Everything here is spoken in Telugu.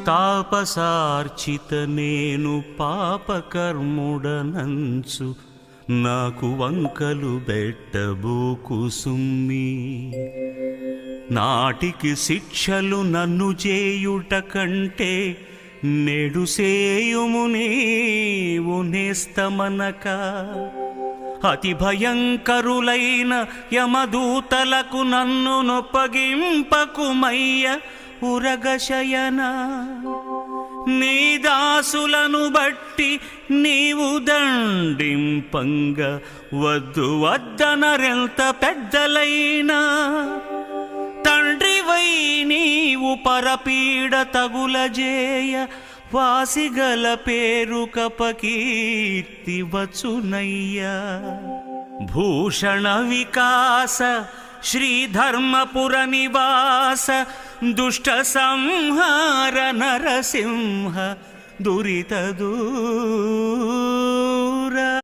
తాపసార్చిత నేను పాపకర్ముడనంచు నాకు వంకలు బెట్టబోకు సుమ్మి. నాటికి శిక్షలు నన్ను చేయుట కంటే నేడు సేయుము నీవు నేస్తమనక. అతి భయంకరులైన యమదూతలకు నన్ను నొప్పగింపకుమయ్య ఉరగశయన. నీ దాసులను బట్టి నీవు దండింపంగ వద్దు వద్దనరెంత పెద్దలైనా. తండ్రివై నీవు పరపీడ తగులజేయ వాసిగల పేరు కపకీర్తి వచ్చునయ్యా. భూషణ వికాస శ్రీధర్మపుర నివాస దుష్ట సంహార నరసింహ దురిత దూర.